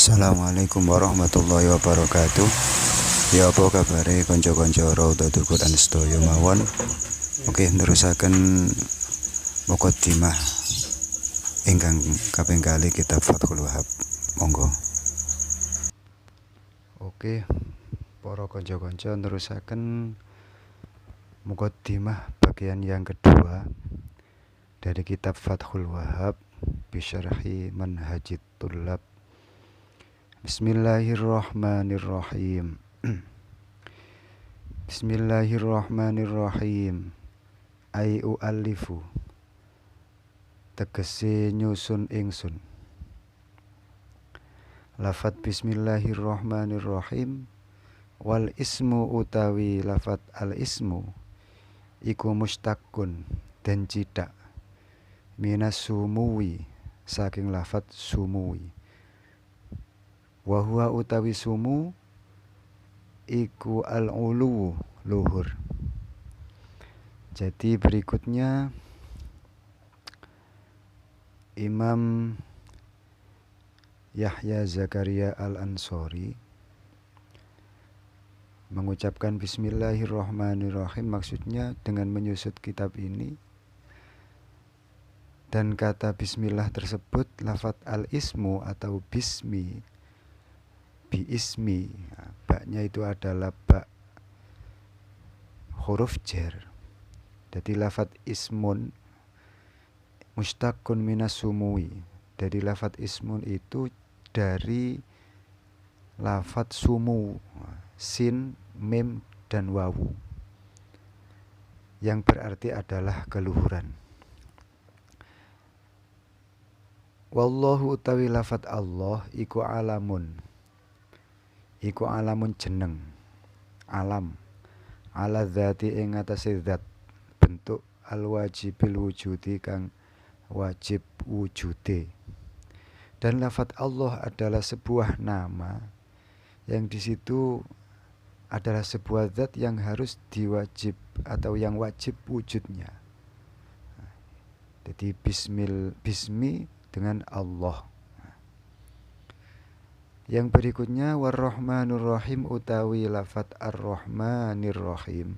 Assalamualaikum warahmatullahi wabarakatuh. Ya apa kabare konco-konco Raudhatul Quran sedaya mawon. Oke, nerusaken mukadimah ingkang kaping kalih kitab Fathul Wahhab. Monggo. Oke, para konco-konco nerusaken mukadimah bagian yang kedua dari kitab Fathul Wahhab bisyarhi Manhajit Thullab. Bismillahirrahmanirrahim. Bismillahirrahmanirrahim. Ai u'allifu tegese nyusun ingsun. Lafat bismillahirrahmanirrahim wal ismu utawi lafat al ismu iku mustaqun den cithak minas sumuwi saking lafat sumuwi. Wa huwa utawi sumu iku al-ulu luhur. Jadi berikutnya Imam Yahya Zakaria Al-Ansori mengucapkan bismillahirrahmanirrahim, maksudnya dengan menyusut kitab ini dan kata bismillah tersebut lafat al-ismu atau bismi biismi, baknya itu adalah bak huruf jar. Jadi lafat ismun mustaqun minas sumui. Dari lafat ismun itu dari lafat sumu, sin, mim, dan wawu, yang berarti adalah keluhuran. Wallahu utawi lafat Allah iku alamun. Iku alamun jeneng, alam, ala dzati ing atase zat, bentuk al wajibil wujudi kang wajib wujude. Dan lafat Allah adalah sebuah nama yang di situ adalah sebuah zat yang harus diwajib atau yang wajib wujudnya. Jadi bismi dengan Allah. Yang berikutnya warrahmanur rahim utawi lafat ar-rahmanir rahim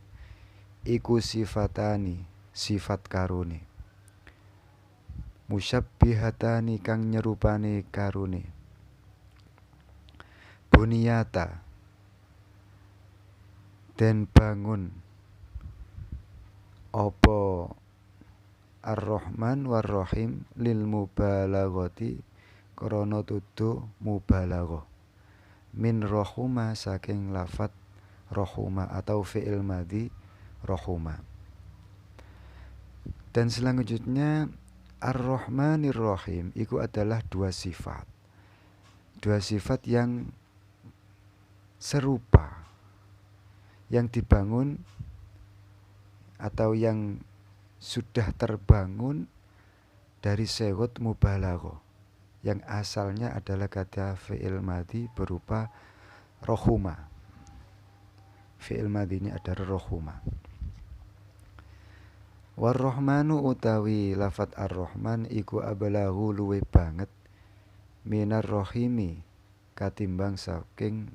iku sifatani, sifat karune, musyabbihatani kang nyerupane karune, buniyata den bangun apa ar-rahman war-rahim lil mubalaghati krana tutu mubalaghah min rohuma saking lafat rohuma atau fi'il madhi rohuma. Dan selanjutnya ar-rahmanir rahim itu adalah dua sifat yang serupa, yang dibangun atau yang sudah terbangun dari segot mubalaghah, yang asalnya adalah kata fi'il madhi berupa rohuma. Fi'il madhinya adalah rohuma. Warrahmanu utawi lafat ar-rahman iku abalaghu luwe banget minar rohimi katimbang saking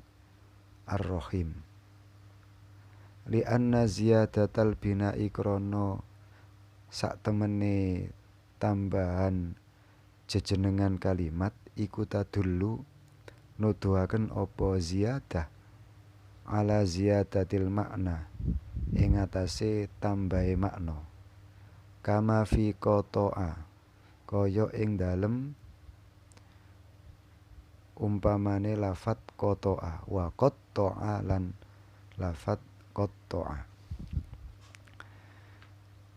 ar-rahim. Li anna ziyadatal bina'i krono sak temene tambahan jejenengan kalimat iku tadullu nuduhaken apa ziyadah ala ziyadatil makna ing atase tambahe makna, kama fi qata'a kaya ing dalem umpamane lafat qata'a wa qatta'a lan lafat qatta'a.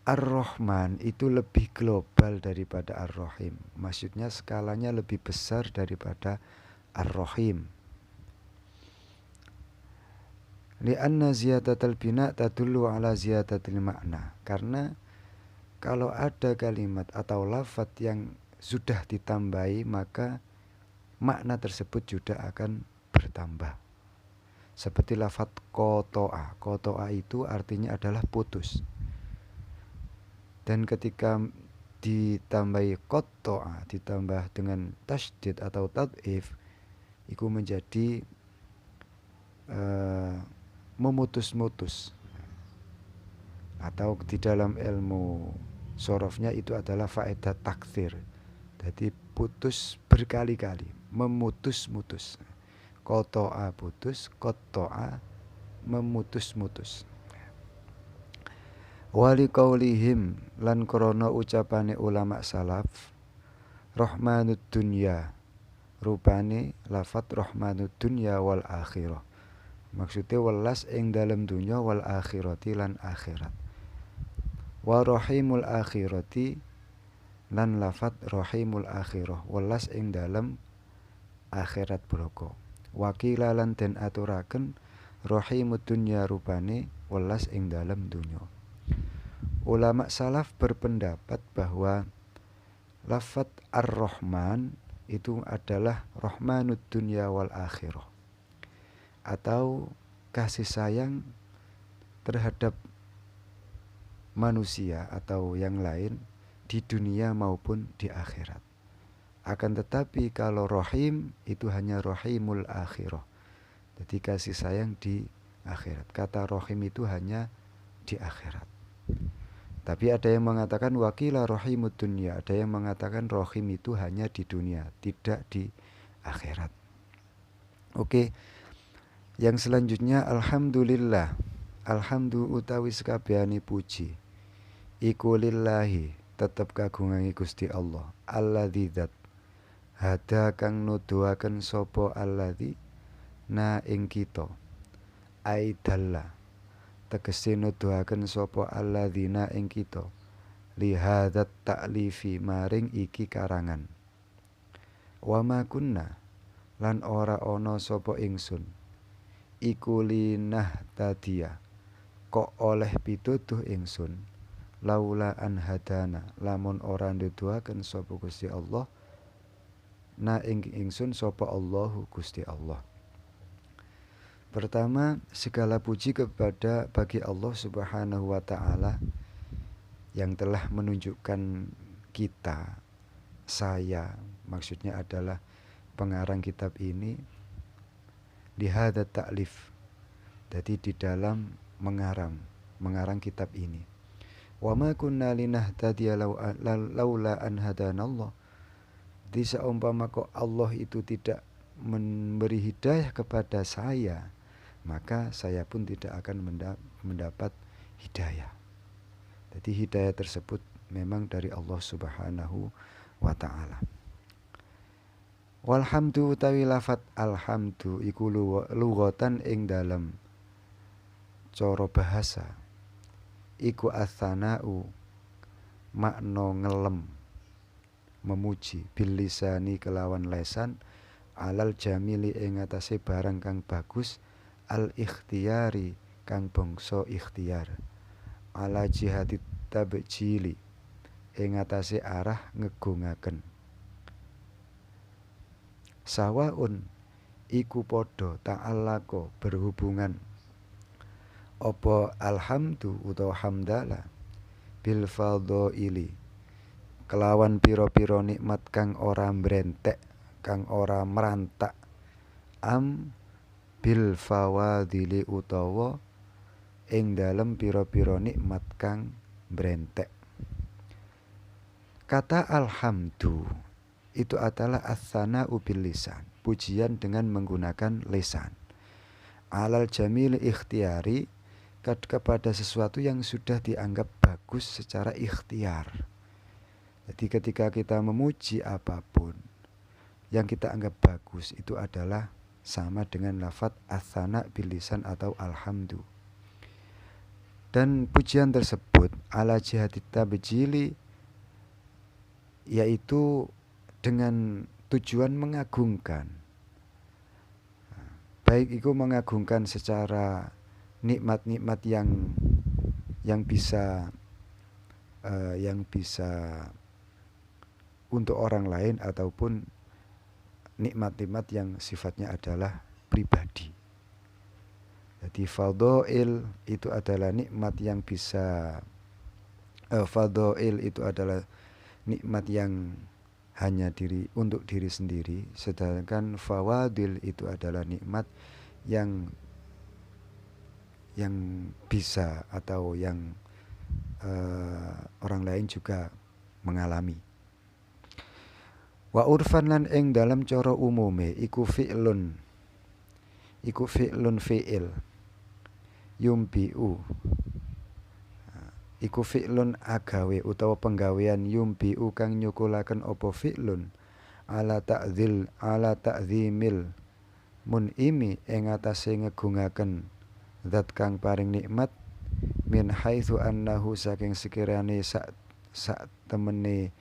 Ar-Rahman itu lebih global daripada Ar-Rahim. Maksudnya skalanya lebih besar daripada Ar-Rahim. Li'anna ziyadatal bina tadullu ala ziyadatil makna. Karena kalau ada kalimat atau lafaz yang sudah ditambahi, maka makna tersebut juga akan bertambah. Seperti lafaz qata'a. Qata'a itu artinya adalah putus. Dan ketika ditambahi qatta'a, ditambah dengan tasydid atau tad'if, iku menjadi memutus-mutus, atau di dalam ilmu sorofnya itu adalah faedah takdir. Jadi putus berkali-kali, memutus-mutus. Koto'a putus, koto'a memutus-mutus. Wali qaulihim lan krana ucapane ulama salaf, rahmanud dunya, rupane lafat rahmanud dunya wal akhirah. Maksudnya welas ing dalem dunya wal akhirati lan akhirat. Wa rahimul akhirati lan lafat rahimul akhirah, welas ing dalem akhirat bloko. Wakila lan den aturaken rahimud dunya rupane welas ing dalem dunya. Ulama salaf berpendapat bahwa lafat ar-Rahman itu adalah rahmanud dunya wal akhirah, atau kasih sayang terhadap manusia atau yang lain di dunia maupun di akhirat. Akan tetapi kalau rahim itu hanya rahimul akhirah, jadi kasih sayang di akhirat. Kata rahim itu hanya di akhirat. Tapi ada yang mengatakan wakila rahimud dunya, ada yang mengatakan rahim itu hanya di dunia, tidak di akhirat. Oke. Yang selanjutnya alhamdulillah. Alhamdu utawi sekabehane puji iku lillahi, tetep kagungan Gusti Allah. Alladzi dzat hada kang nuduhaken sapa alladzi na ing kita. Aidalla tegese nuduhaken sapa alladzina ing kita. Lihadat ta'lifi maring iki karangan. Wa ma kunna lan ora ana sapa ingsun iku linah tadia kok oleh pituduh ingsun laula an hadana lamun ora nuduhaken sapa Gusti Allah na ing ingsun sapa Allahu Gusti Allah. Pertama, segala puji kepada bagi Allah Subhanahu wa taala yang telah menunjukkan kita, saya maksudnya adalah pengarang kitab ini, lihadat ta'lif, jadi di dalam mengarang kitab ini. Wa ma kunna linahtadiya laula an hadanallah. Di seumpama kok Allah itu tidak memberi hidayah kepada saya, maka saya pun tidak akan mendapat hidayah. Jadi hidayah tersebut memang dari Allah Subhanahu wa ta'ala. Walhamdu utawi lafat alhamdu iku lughatan ing dalem cara bahasa iku atsana'u makna ngelem, memuji, bil lisani kelawan lesan, alal jamili ing atase barang kang bagus, al ikhtiyari kang bangsa ikhtiar, ala jihati tabjili ing atase arah ngegungaken. Sawaun iku padha ta'allaqo berhubungan apa alhamdu utawa hamdalah bil fadhaili kelawan pira-pira nikmat kang ora mbrentek, kang ora merantak, am bil fawadili utawa ing dalem pira-pira nikmat kang mbrentek. Kata alhamdu itu adalah as-sana'u bil lisan, pujian dengan menggunakan lisan. Alal jamil ikhtiyari, kepada sesuatu yang sudah dianggap bagus secara ikhtiar. Jadi ketika kita memuji apapun yang kita anggap bagus, itu adalah sama dengan lafaz as-sana' bil lisan atau alhamdu. Dan pujian tersebut ala jihati tabjili, yaitu dengan tujuan mengagungkan. Baik itu mengagungkan secara nikmat-nikmat yang bisa untuk orang lain, ataupun nikmat-nikmat yang sifatnya adalah pribadi. Jadi fadhail itu adalah nikmat yang bisa fadhail itu adalah nikmat yang hanya untuk diri sendiri, sedangkan fawadil itu adalah nikmat yang bisa atau yang orang lain juga mengalami. Wa urfan lan ing dalam cara umume iku fi'lun fi'il yumbiu, iku fi'lun agawe utawa penggawean yumbiu kang nyukulaken apa fi'lun ala ta'zimil mun'imi ing atase ngegungaken zat kang paring nikmat min haitsu annahu saking sekirane sak temene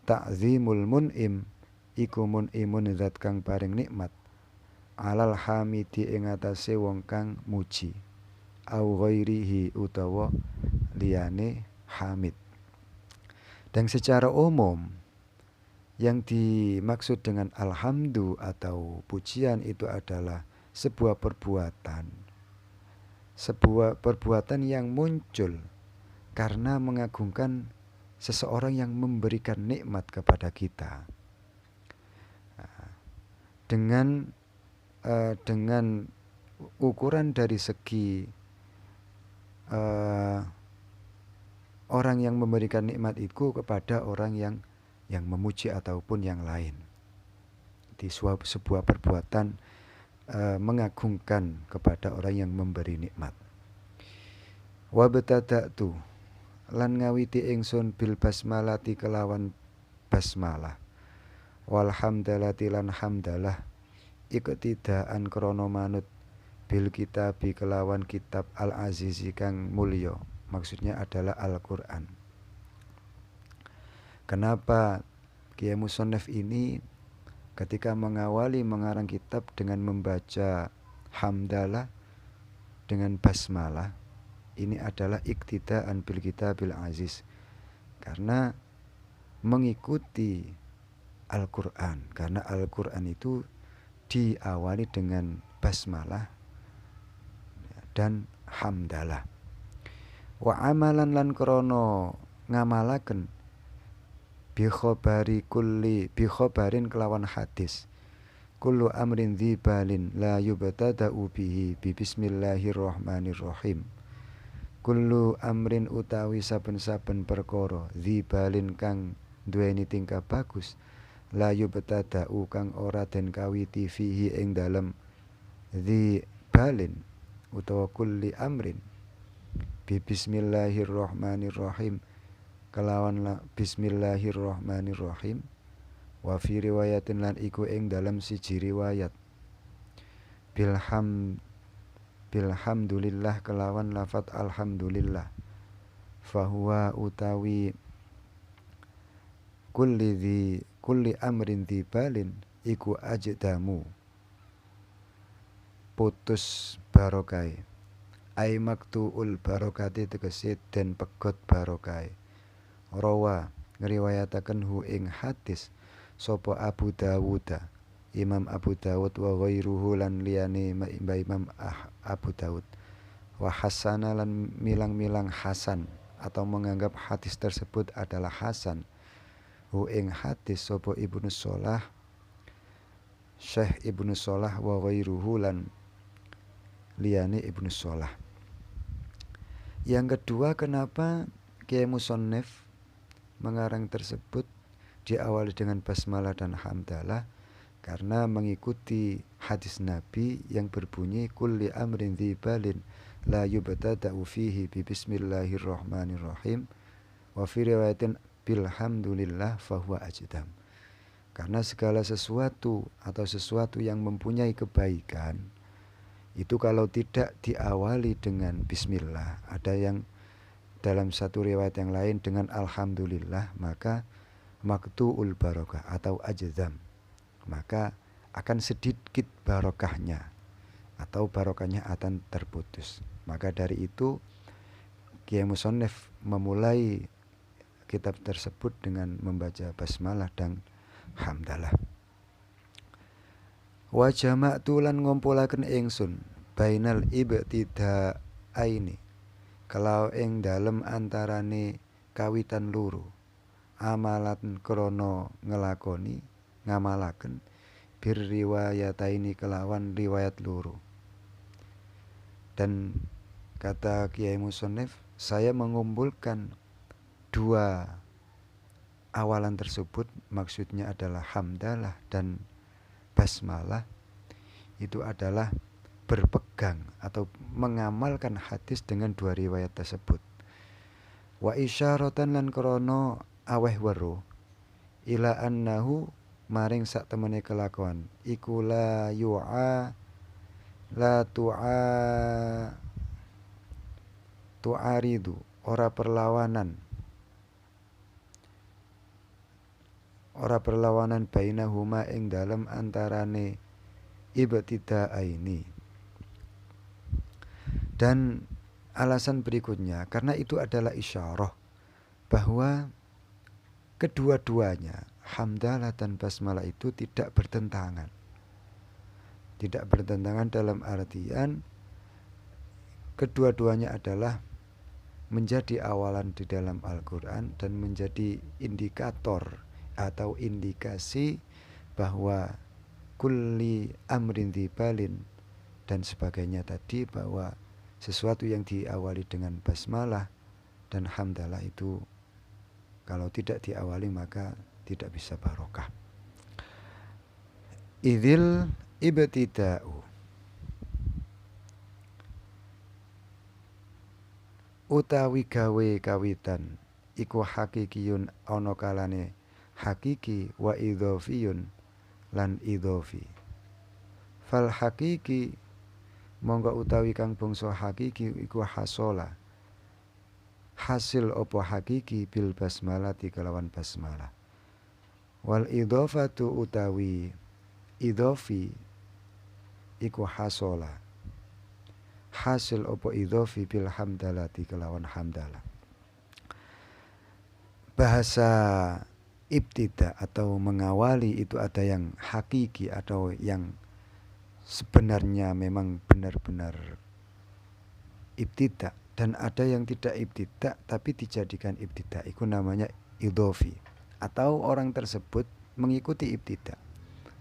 ta'zimul mun'im iku mun'imun zat kang paring nikmat alal hamidi ing atase wong kang muji au ghairihi utawa liyane hamid. Dan secara umum yang dimaksud dengan alhamdu atau pujian itu adalah sebuah perbuatan yang muncul karena mengagungkan seseorang yang memberikan nikmat kepada kita. Dengan ukuran dari segi orang yang memberikan nikmat itu kepada orang yang memuji ataupun yang lain. Di sebuah perbuatan mengagungkan kepada orang yang memberi nikmat. Wa betada'tu lan ngawiti ingsun bil basmalati kelawan basmalah wal hamdalati lan hamdalah iktidaan krana manut bil kitabi kelawan kitab al azizi kang mulya, maksudnya adalah Al-Qur'an. Kenapa Kiai Musonef ini ketika mengawali mengarang kitab dengan membaca hamdalah dengan basmalah, ini adalah iktidaan bil kitabil aziz, karena mengikuti Al-Qur'an, karena Al-Qur'an itu diawali dengan basmalah dan hamdalah. Wa amalan lan krana ngamalaken bi khobarin kelawan hadis kullu amrin dzibalin la yubtada'u bihi bi bismillahirrahmanirrahim. Kullu amrin utawi saben-saben perkara dzibalin kang duweni tingkah bagus la yubtada'u kang ora den kawiti fihi ing dalem dzibalin utawa kulli amrin bi bismillahirrahmanirrahim kelawan bismillahirrahmanirrahim. Wa fi riwayatin lan iku ing dalam siji riwayat bilhamdulillah kelawan lafat alhamdulillah. Fahuwa utawi kulli amrin dzibalin iku ajdamu putus barokai ai maktuul barokati tegese den pegot barokai. Rawa ngriwayataken hu ing hadis sapa Abu Dawud, Imam Abu Dawud wa ghairuhu lan liyane Imam Abu Dawud wa hasana lan milang-milang hasan atau menganggap hadis tersebut adalah hasan hu ing hadis sapa Ibnu Shalah, Syekh Ibnu Shalah wa ghairuhu lan liyane Ibnu Shalah. Yang kedua, kenapa Kiai Musonef mengarang tersebut diawali dengan basmalah dan hamdalah? Karena mengikuti hadis Nabi yang berbunyi kulli amrin dzibalin la yubtada'u fihi bi bismillahirrahmanirrahim wa fi riwayatin bilhamdulillah fahuwa ajdam. Karena segala sesuatu atau sesuatu yang mempunyai kebaikan itu kalau tidak diawali dengan bismillah, ada yang dalam satu riwayat yang lain dengan alhamdulillah, maka maktuul barokah atau ajdam, maka akan sedikit barokahnya atau barokahnya akan terputus. Maka dari itu Kiai Musonef memulai kitab tersebut dengan membaca basmalah dan hamdalah. Wa jama'tu lan ngumpulaken ingsun bainal ibtida'aini kalau ing dalem antarane kawitan loro amalan krana ngelakoni ngamalaken bir riwayataini kelawan riwayat loro. Dan kata Kiai Musonef, saya mengumpulkan dua awalan tersebut, maksudnya adalah hamdalah dan basmalah, itu adalah berpegang atau mengamalkan hadis dengan dua riwayat tersebut. Wa isyaratan lan krana aweh weruh ila annahu maring sak temene kelakuan iku la tu'aridu ora perlawanan bainahuma ing dalem antarane ibtidaaini. Dan alasan berikutnya, karena itu adalah isyarah bahwa kedua-duanya hamdalah dan basmalah itu tidak bertentangan. Tidak bertentangan dalam artian kedua-duanya adalah menjadi awalan di dalam Al-Quran dan menjadi indikator atau indikasi bahwa kulli amrin dzibalin dan sebagainya tadi, bahwa sesuatu yang diawali dengan basmalah dan hamdalah itu kalau tidak diawali maka tidak bisa barokah. Idzil ibtida'u utawi gawe kawitan iku hakikiyun ana kalane hakiki wa idhofiyun lan idhofi. Fal hakiki monggo utawi kang bangsa hakiki iku hasola hasil opo hakiki bil basmalati kelawan basmalah. Wal idhofatu utawi idhofi iku hasola hasil opo idhofi bil hamdalati kelawan hamdalah. Bahasa ibtida atau mengawali itu ada yang hakiki atau yang sebenarnya memang benar-benar ibtida, dan ada yang tidak ibtida tapi dijadikan ibtida, itu namanya idhofi, atau orang tersebut mengikuti ibtida.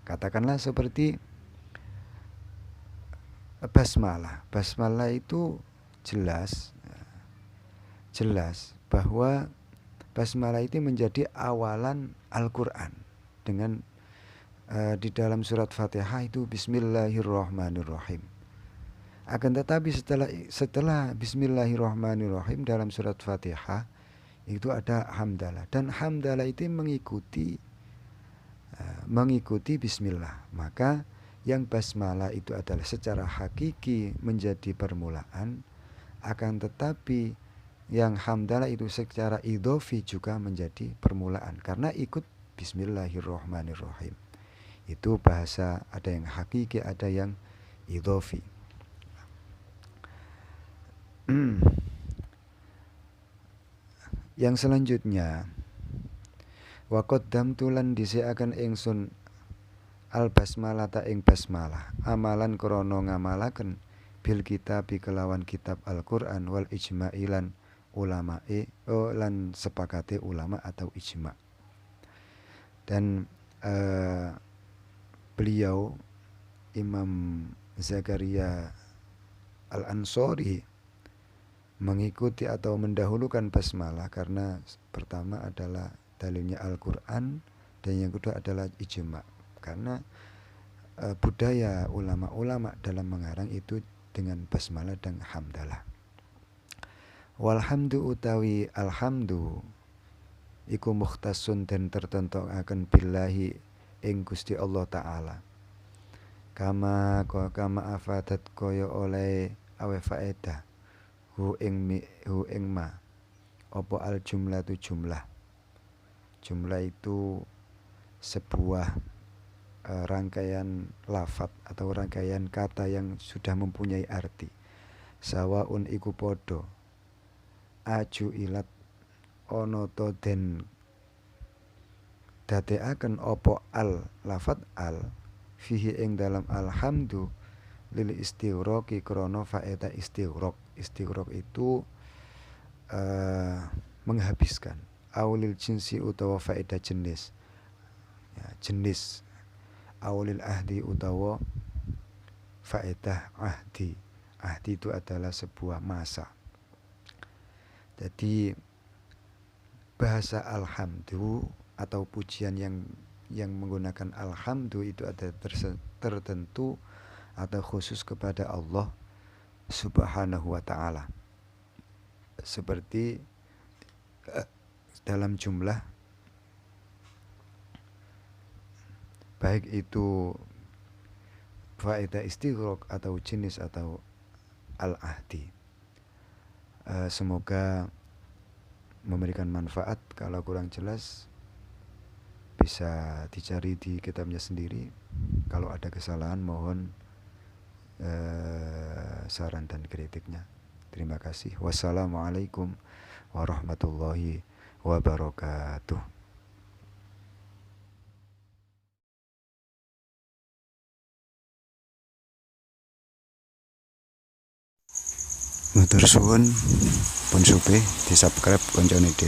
Katakanlah seperti basmalah. Basmalah itu jelas bahwa basmalah itu menjadi awalan Al-Quran dengan di dalam surat Fatihah itu Bismillahirrahmanirrahim. Akan tetapi setelah Bismillahirrahmanirrahim dalam surat Fatihah itu ada hamdalah, dan hamdalah itu mengikuti bismillah. Maka yang basmalah itu adalah secara hakiki menjadi permulaan, akan tetapi yang hamdalah itu secara idhofi juga menjadi permulaan karena ikut Bismillahirrahmanirrahim. Itu bahasa, ada yang hakiki, ada yang idhofi. Yang selanjutnya, wa qaddamtu lan dhisikaken ingsun al basmalah ta ing basmalah amalan krana ngamalaken bil kitab kelawan kitab Al-Qur'an wal ijma'ilan ulamae lan sepakate ulama atau ijma'. Dan beliau Imam Zakaria Al-Ansori mengikuti atau mendahulukan basmalah karena pertama adalah dalilnya Al-Quran, dan yang kedua adalah ijma', karena budaya ulama-ulama dalam mengarang itu dengan basmalah dan hamdalah. Walhamdu utawi alhamdu iku mukhtasun dan tertentokaken billahi ing Gusti Allah Ta'ala. Kama afadat kaya oleh awe faedah hu ing ma opo al jumlah tu jumlah. Jumlah itu sebuah rangkaian lafadz atau rangkaian kata yang sudah mempunyai arti. Sawaun iku podo aju ilat ono to den dadeaken opo al lafadz al fihi ing dalam alhamdu lil istighraqi krana faedah istighraq. Istighraq itu menghabiskan aulil jinsi utawa faedah jenis, ya, jenis. Aulil ahdi utawa faedah ahdi. Ahdi itu adalah sebuah masa. Jadi bahasa alhamdu atau pujian yang menggunakan alhamdu itu ada tertentu atau khusus kepada Allah Subhanahu wa ta'ala. Seperti dalam jumlah, baik itu faedah istighraq atau jenis atau al-ahdi. Semoga memberikan manfaat. Kalau kurang jelas bisa dicari di kitabnya sendiri. Kalau ada kesalahan mohon saran dan kritiknya. Terima kasih. Wassalamualaikum warahmatullahi wabarakatuh. Matur suwun pun supih di subscribe koncone dhewe.